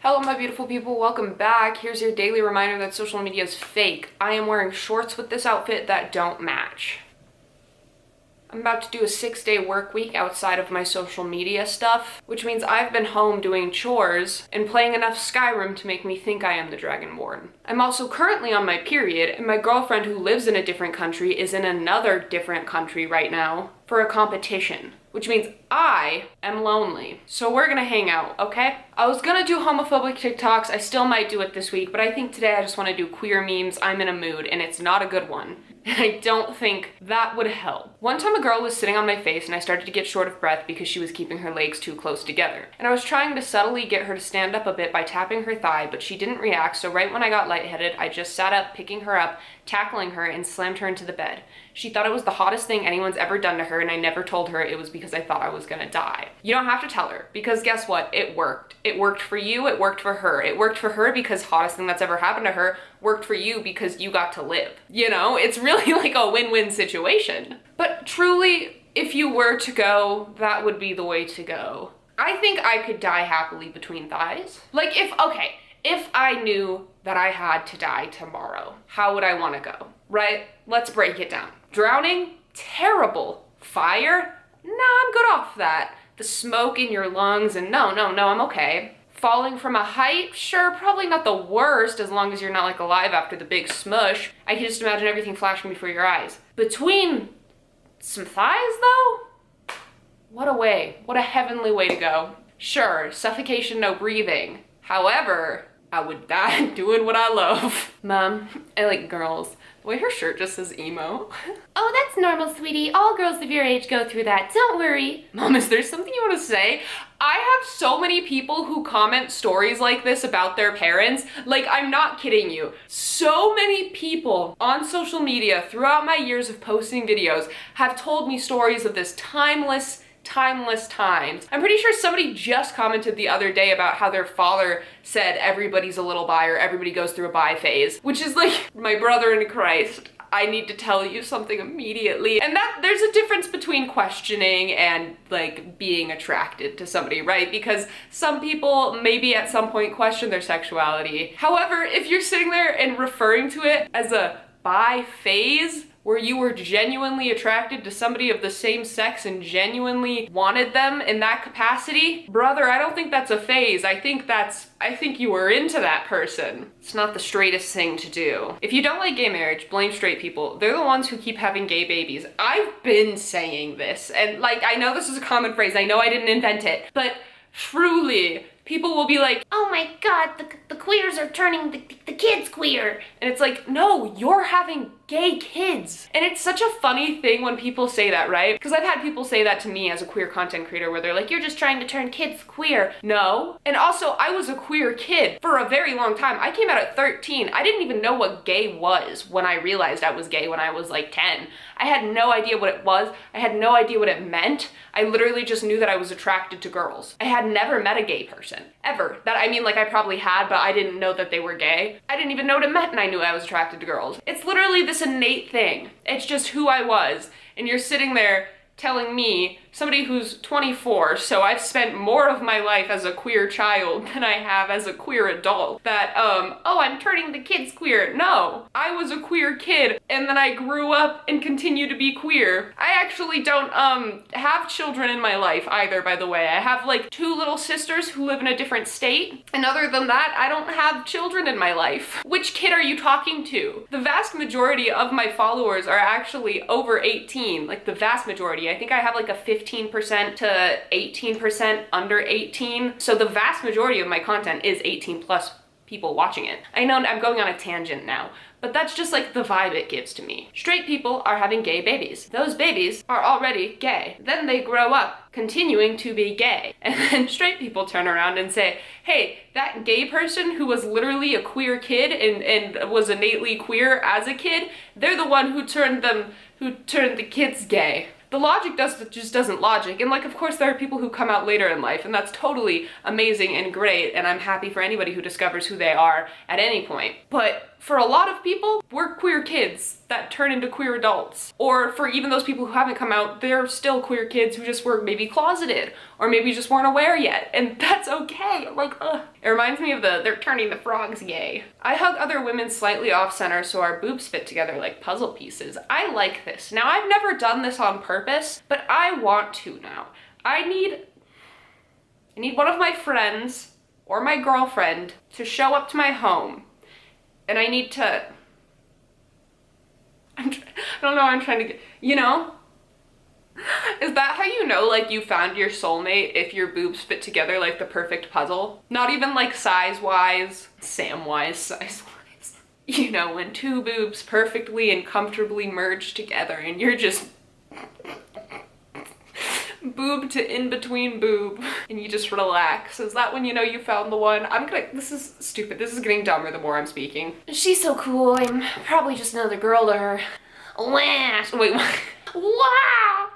Hello my beautiful people, welcome back. Here's your daily reminder that social media is fake. I am wearing shorts with this outfit that don't match. I'm about to do a 6-day work week outside of my social media stuff, which means I've been home doing chores and playing enough Skyrim to make me think I am the Dragonborn. I'm also currently on my period, and my girlfriend who lives in a different country is in another different country right now for a competition, which means I am lonely. So we're gonna hang out, okay? I was gonna do homophobic TikToks, I still might do it this week, but I think today I just wanna do queer memes. I'm in a mood, and it's not a good one. And I don't think that would help. One time a girl was sitting on my face and I started to get short of breath because she was keeping her legs too close together. And I was trying to subtly get her to stand up a bit by tapping her thigh, but she didn't react, so right when I got lightheaded, I just sat up, picking her up, tackling her, and slammed her into the bed. She thought it was the hottest thing anyone's ever done to her, and I never told her it was because I thought I was gonna die. You don't have to tell her, because guess what? It worked. It worked for you, it worked for her. It worked for her because hottest thing that's ever happened to her worked for you because you got to live. You know, it's really like a win-win situation. But truly, if you were to go, that would be the way to go. I think I could die happily between thighs. Like if I knew that I had to die tomorrow, how would I wanna go, right? Let's break it down. Drowning? Terrible. Fire? Nah, I'm good off that. The smoke in your lungs and no, I'm okay. Falling from a height? Sure, probably not the worst as long as you're not like alive after the big smush. I can just imagine everything flashing before your eyes. Between some thighs though? What a way. What a heavenly way to go. Sure, suffocation, no breathing. However, I would die doing what I love. Mom, I like girls. The way her shirt just says emo. Oh, that's normal, sweetie. All girls of your age go through that. Don't worry. Mom, is there something you want to say? I have so many people who comment stories like this about their parents. Like, I'm not kidding you. So many people on social media throughout my years of posting videos have told me stories of this timeless times. I'm pretty sure somebody just commented the other day about how their father said everybody's a little bi or everybody goes through a bi phase, which is like, my brother in Christ, I need to tell you something immediately. And that there's a difference between questioning and like being attracted to somebody, right? Because some people maybe at some point question their sexuality. However, if you're sitting there and referring to it as a bi phase, where you were genuinely attracted to somebody of the same sex and genuinely wanted them in that capacity, brother, I don't think that's a phase. I think you were into that person. It's not the straightest thing to do. If you don't like gay marriage, blame straight people. They're the ones who keep having gay babies. I've been saying this, and like, I know this is a common phrase, I know I didn't invent it, but truly, people will be like, oh my god, the queers are turning the kids queer. And it's like, no, you're having gay kids. And it's such a funny thing when people say that, right? Because I've had people say that to me as a queer content creator where they're like, you're just trying to turn kids queer. No. And also, I was a queer kid for a very long time. I came out at 13. I didn't even know what gay was when I realized I was gay when I was like 10. I had no idea what it was. I had no idea what it meant. I literally just knew that I was attracted to girls. I had never met a gay person, ever. That, I mean, like I probably had, but I didn't know that they were gay. I didn't even know what it meant, and I knew I was attracted to girls. It's literally this innate thing. It's just who I was. And you're sitting there telling me, somebody who's 24, so I've spent more of my life as a queer child than I have as a queer adult, that, oh, I'm turning the kids queer. No, I was a queer kid, and then I grew up and continue to be queer. I actually don't, have children in my life either, by the way. I have, like, 2 little sisters who live in a different state, and other than that, I don't have children in my life. Which kid are you talking to? The vast majority of my followers are actually over 18, like, the vast majority. I think I have, like, a 15% to 18% under 18. So the vast majority of my content is 18 plus people watching it. I know I'm going on a tangent now, but that's just like the vibe it gives to me. Straight people are having gay babies. Those babies are already gay. Then they grow up continuing to be gay. And then straight people turn around and say, hey, that gay person who was literally a queer kid and was innately queer as a kid, they're the one who turned the kids gay. The logic just doesn't logic. And like, of course, there are people who come out later in life, and that's totally amazing and great, and I'm happy for anybody who discovers who they are at any point. But for a lot of people, we're queer kids that turn into queer adults. Or for even those people who haven't come out, they're still queer kids who just were maybe closeted or maybe just weren't aware yet. And that's okay. Like, ugh. It reminds me of they're turning the frogs gay. I hug other women slightly off center so our boobs fit together like puzzle pieces. I like this. Now, I've never done this on purpose, but I want to now. I need one of my friends or my girlfriend to show up to my home, and I need to, I don't know, I'm trying to get, you know? Is that how you know, like, you found your soulmate if your boobs fit together like the perfect puzzle? Not even like size-wise, Sam-wise, size-wise. You know, when two boobs perfectly and comfortably merge together and you're just boob to in between boob and you just relax. Is that when you know you found the one? This is stupid. This is getting dumber the more I'm speaking. She's so cool, I'm probably just another girl to her. Wah! Wait, what? Wow!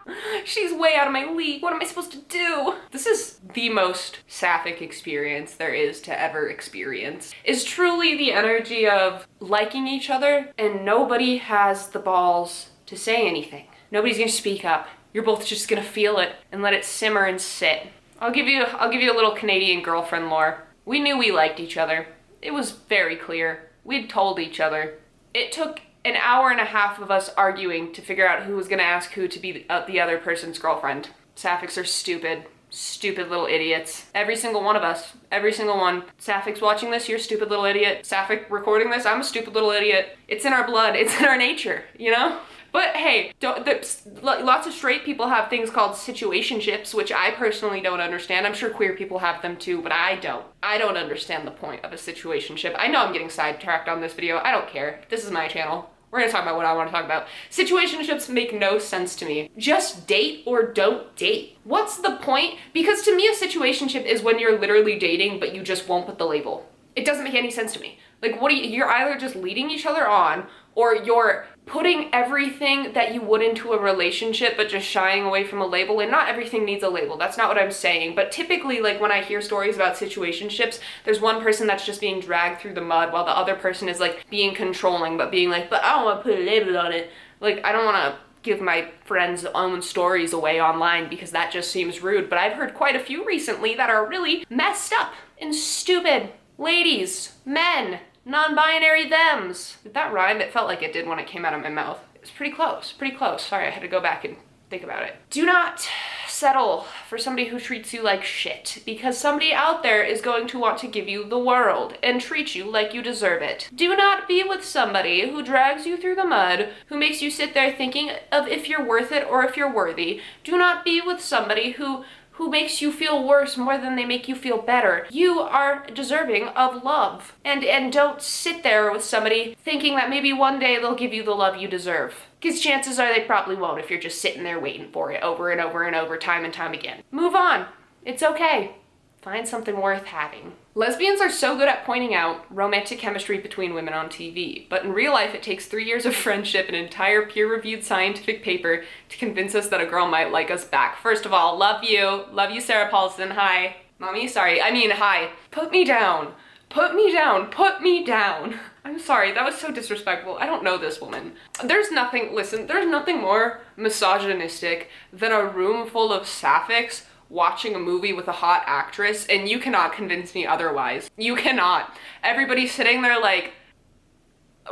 She's way out of my league. What am I supposed to do? This is the most Sapphic experience there is to ever experience. Is truly the energy of liking each other and nobody has the balls to say anything. Nobody's gonna speak up. You're both just gonna feel it and let it simmer and sit. I'll give you a little Canadian girlfriend lore. We knew we liked each other. It was very clear. We'd told each other. It took an hour and a half of us arguing to figure out who was gonna ask who to be the other person's girlfriend. Sapphics are stupid. Stupid little idiots. Every single one of us. Every single one. Sapphics watching this, you're a stupid little idiot. Sapphic recording this, I'm a stupid little idiot. It's in our blood. It's in our nature, you know? But hey, lots of straight people have things called situationships, which I personally don't understand. I'm sure queer people have them too, but I don't. I don't understand the point of a situationship. I know I'm getting sidetracked on this video. I don't care. This is my channel. We're gonna talk about what I want to talk about. Situationships make no sense to me. Just date or don't date. What's the point? Because to me, a situationship is when you're literally dating, but you just won't put the label. It doesn't make any sense to me. Like, you're either just leading each other on, or you're putting everything that you would into a relationship, but just shying away from a label. And not everything needs a label. That's not what I'm saying. But typically, like, when I hear stories about situationships, there's one person that's just being dragged through the mud while the other person is, like, being controlling, but being like, but I don't want to put a label on it. Like, I don't want to give my friends' own stories away online because that just seems rude. But I've heard quite a few recently that are really messed up and stupid. Ladies, men, non-binary thems. Did that rhyme? It felt like it did when it came out of my mouth. It was pretty close, pretty close. Sorry, I had to go back and think about it. Do not settle for somebody who treats you like shit, because somebody out there is going to want to give you the world and treat you like you deserve it. Do not be with somebody who drags you through the mud, who makes you sit there thinking of if you're worth it or if you're worthy. Do not be with somebody who makes you feel worse more than they make you feel better. You are deserving of love. And don't sit there with somebody thinking that maybe one day they'll give you the love you deserve. Because chances are they probably won't if you're just sitting there waiting for it over and over and over, time and time again. Move on. It's okay. Find something worth having. Lesbians are so good at pointing out romantic chemistry between women on TV, but in real life it takes 3 years of friendship and an entire peer-reviewed scientific paper to convince us that a girl might like us back. First of all, love you Sarah Paulson, hi. Mommy, sorry, I mean hi. Put me down, put me down, put me down. I'm sorry, that was so disrespectful. I don't know this woman. There's nothing more misogynistic than a room full of Sapphics watching a movie with a hot actress, and you cannot convince me otherwise. You cannot. Everybody's sitting there like,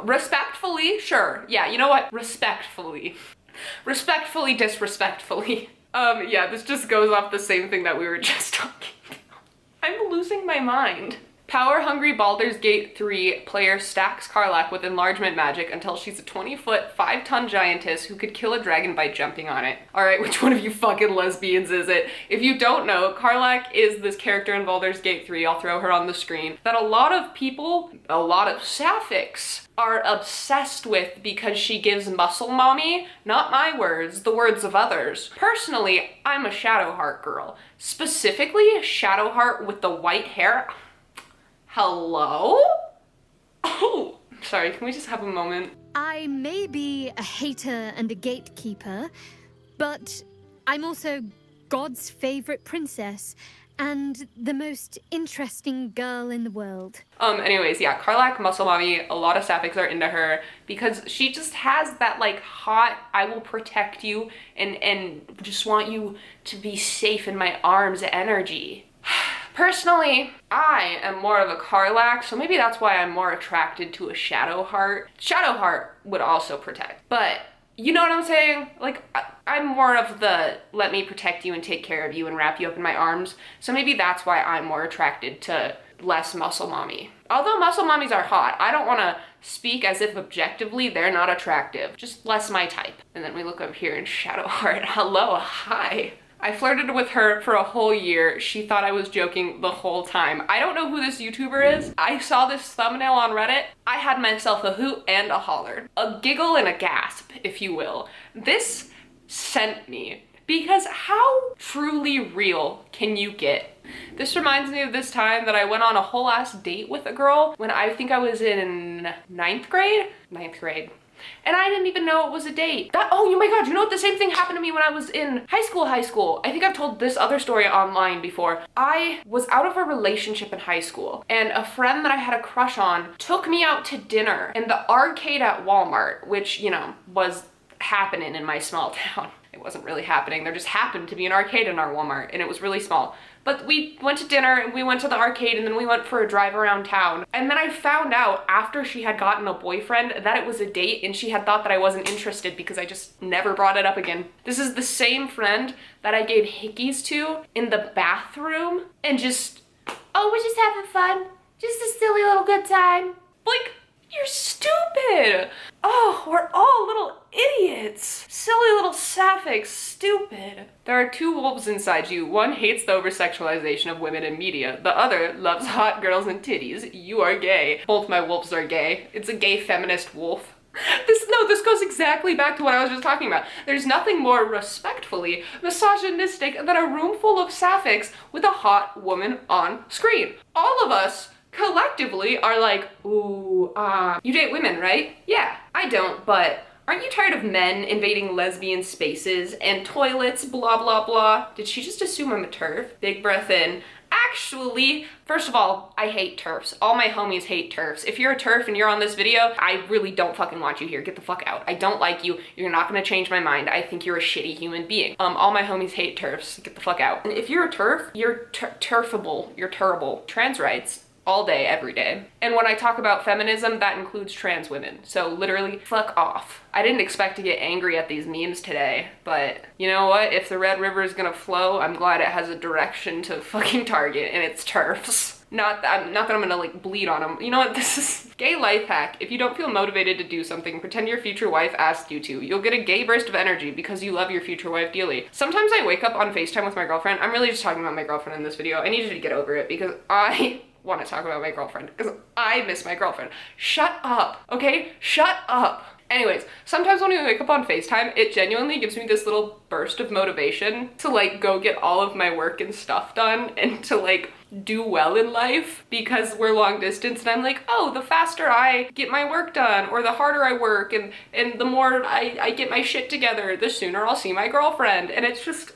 respectfully, sure. Yeah, you know what? Respectfully. Respectfully, disrespectfully. Yeah, this just goes off the same thing that we were just talking about. I'm losing my mind. Power-hungry Baldur's Gate 3 player stacks Karlach with enlargement magic until she's a 20-foot, 5-ton giantess who could kill a dragon by jumping on it. Alright, which one of you fucking lesbians is it? If you don't know, Karlach is this character in Baldur's Gate 3, I'll throw her on the screen, that a lot of people, a lot of Sapphics, are obsessed with because she gives muscle mommy. Not my words, the words of others. Personally, I'm a Shadowheart girl. Specifically, Shadowheart with the white hair. Hello? Oh, sorry, can we just have a moment? I may be a hater and a gatekeeper, but I'm also God's favorite princess, and the most interesting girl in the world. Anyways, yeah, Karlak, Muscle Mommy, a lot of Sapphics are into her because she just has that like hot, I will protect you and just want you to be safe in my arms energy. Personally, I am more of a Karlak, so maybe that's why I'm more attracted to a Shadowheart. Shadowheart would also protect, but you know what I'm saying? Like, I'm more of the let me protect you and take care of you and wrap you up in my arms. So maybe that's why I'm more attracted to less Muscle Mommy. Although Muscle Mommies are hot, I don't want to speak as if objectively they're not attractive. Just less my type. And then we look up here in Shadowheart. Hello, hi. I flirted with her for a whole year. She thought I was joking the whole time. I don't know who this YouTuber is. I saw this thumbnail on Reddit. I had myself a hoot and a holler. A giggle and a gasp, if you will. This sent me because how truly real can you get? This reminds me of this time that I went on a whole ass date with a girl when I think I was in ninth grade. And I didn't even know it was a date. Oh my god, you know what? The same thing happened to me when I was in high school. I think I've told this other story online before. I was out of a relationship in high school, and a friend that I had a crush on took me out to dinner in the arcade at Walmart, which, you know, was happening in my small town. It wasn't really happening. There just happened to be an arcade in our Walmart, and it was really small. But we went to dinner, and we went to the arcade, and then we went for a drive around town. And then I found out after she had gotten a boyfriend that it was a date, and she had thought that I wasn't interested because I just never brought it up again. This is the same friend that I gave hickeys to in the bathroom, and just, Oh, we're just having fun. Just a silly little good time. like, you're stupid. Oh, we're all little idiots. Silly little Sapphics, stupid. There are two wolves inside you. One hates the over-sexualization of women in media. The other loves hot girls and titties. You are gay. Both my wolves are gay. It's a gay feminist wolf. This goes exactly back to what I was just talking about. There's nothing more respectfully misogynistic than a room full of Sapphics with a hot woman on screen. All of us collectively are like, ooh, you date women, right? Yeah, I don't, but aren't you tired of men invading lesbian spaces and toilets, blah, blah, blah? Did she just assume I'm a TERF? Big breath in. Actually, first of all, I hate TERFs. All my homies hate TERFs. If you're a TERF and you're on this video, I really don't fucking want you here. Get the fuck out. I don't like you. You're not gonna change my mind. I think you're a shitty human being. All my homies hate TERFs. Get the fuck out. And if you're a TERF, you're TERFable. You're terrible. Trans rights. All day, every day. And when I talk about feminism, that includes trans women. So literally, fuck off. I didn't expect to get angry at these memes today, but you know what? If the Red River is gonna flow, I'm glad it has a direction to fucking target, and it's TERFs. Not that I'm gonna like bleed on them. You know what? This is gay life hack. If you don't feel motivated to do something, pretend your future wife asked you to. You'll get a gay burst of energy because you love your future wife dearly. Sometimes I wake up on FaceTime with my girlfriend. I'm really just talking about my girlfriend in this video. I need you to get over it because I want to talk about my girlfriend because I miss my girlfriend. Shut up, okay? Shut up. Anyways, sometimes when we wake up on FaceTime, it genuinely gives me this little burst of motivation to like go get all of my work and stuff done and to like do well in life because we're long distance, and I'm like, oh, the faster I get my work done or the harder I work and the more I get my shit together, the sooner I'll see my girlfriend. And it's just,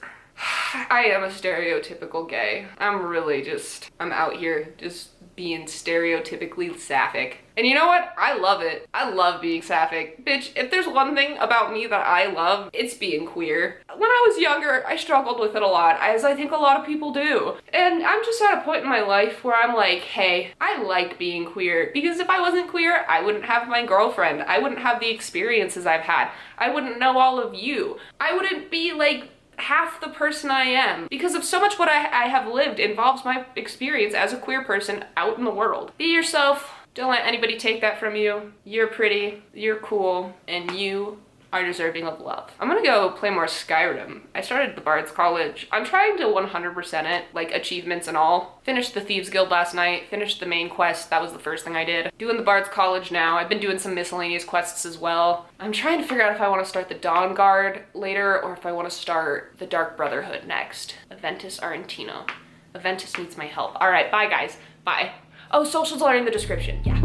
I am a stereotypical gay. I'm out here just being stereotypically sapphic. And you know what? I love it. I love being sapphic. Bitch, if there's one thing about me that I love, it's being queer. When I was younger, I struggled with it a lot, as I think a lot of people do. And I'm just at a point in my life where I'm like, hey, I like being queer. Because if I wasn't queer, I wouldn't have my girlfriend. I wouldn't have the experiences I've had. I wouldn't know all of you. I wouldn't be like half the person I am because of so much what I have lived involves my experience as a queer person out in the world. Be yourself. Don't let anybody take that from you. You're pretty, you're cool, and you are deserving of love. I'm gonna go play more Skyrim. I started the Bard's College. I'm trying to 100% it, like achievements and all. Finished the Thieves Guild last night, finished the main quest. That was the first thing I did. Doing the Bard's College now. I've been doing some miscellaneous quests as well. I'm trying to figure out if I want to start the Dawn Guard later or if I want to start the Dark Brotherhood next. Aventus Argentino. Aventus needs my help. All right, bye guys, bye. Oh, socials are in the description, yeah.